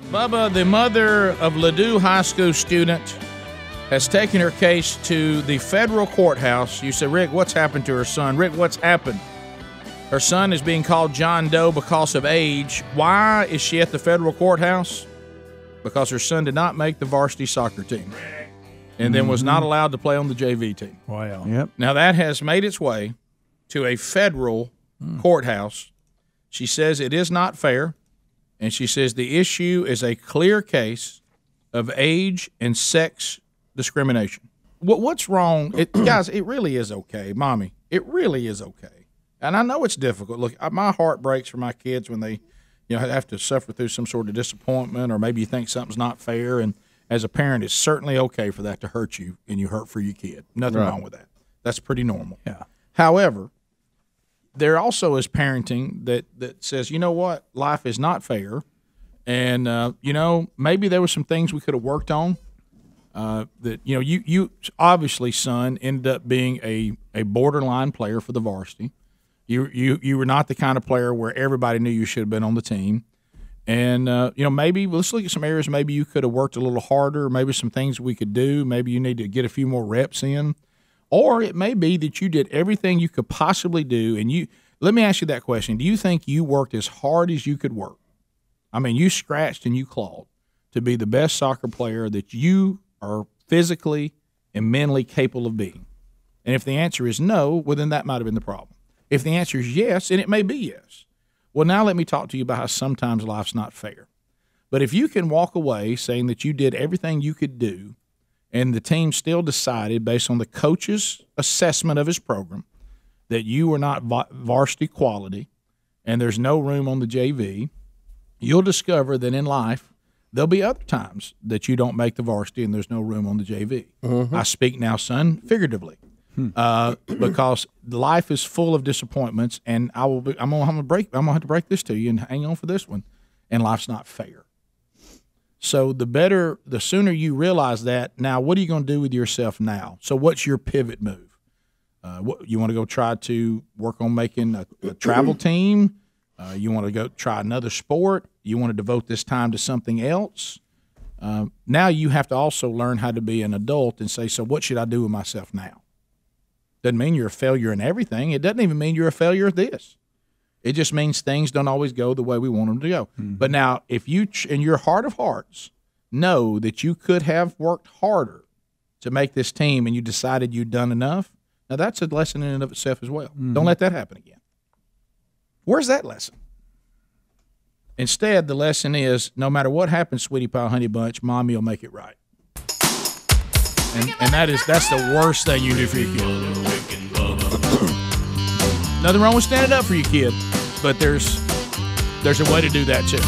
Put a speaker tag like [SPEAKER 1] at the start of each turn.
[SPEAKER 1] Bubba, the mother of Ladue High School student, has taken her case to the federal courthouse. You said, Rick, what's happened to her son? Rick, what's happened? Her son is being called John Doe because of age. Why is she at the federal courthouse? Because her son did not make the varsity soccer team and then was not allowed to play on the JV team.
[SPEAKER 2] Wow.
[SPEAKER 3] Yep.
[SPEAKER 1] Now, that has made its way to a federal courthouse. She says it is not fair, and she says the issue is a clear case of age and sex discrimination. What's wrong? Guys, it really is okay. Mommy, it really is okay. And I know it's difficult. Look, my heart breaks for my kids when they have to suffer through some sort of disappointment, or maybe you think something's not fair. And as a parent, it's certainly okay for that to hurt you, and you hurt for your kid. Nothing wrong with that. That's pretty normal.
[SPEAKER 2] Yeah.
[SPEAKER 1] However, there also is parenting that says, you know what, life is not fair, and maybe there were some things we could have worked on. That you obviously, son, ended up being a borderline player for the varsity. You were not the kind of player where everybody knew you should have been on the team. And, maybe let's look at some areas maybe you could have worked a little harder, maybe some things we could do. Maybe you need to get a few more reps in. Or it may be that you did everything you could possibly do. And let me ask you that question. Do you think you worked as hard as you could work? I mean, you scratched and you clawed to be the best soccer player that you are physically and mentally capable of being. And if the answer is no, well, then that might have been the problem. If the answer is yes, and it may be yes, well, now let me talk to you about how sometimes life's not fair. But if you can walk away saying that you did everything you could do, and the team still decided, based on the coach's assessment of his program, that you were not varsity quality and there's no room on the JV, you'll discover that in life there'll be other times that you don't make the varsity and there's no room on the JV. I speak now, son, figuratively. Because life is full of disappointments, and I'm gonna have to break this to you, and hang on for this one. And life's not fair. So the sooner you realize that. Now, what are you going to do with yourself now? So, what's your pivot move? What you want to go try to work on making a travel team? You want to go try another sport? You want to devote this time to something else? Now you have to also learn how to be an adult and say, so what should I do with myself now? Doesn't mean you're a failure in everything. It doesn't even mean you're a failure at this. It just means things don't always go the way we want them to go. But now, if you, in your heart of hearts, know that you could have worked harder to make this team and you decided you'd done enough, now that's a lesson in and of itself as well. Don't let that happen again. Where's that lesson? Instead, the lesson is, no matter what happens, Sweetie Pie Honey Bunch, Mommy will make it right. And that's the worst thing you do for your kid. Nothing wrong with standing up for your kid, but there's a way to do that too.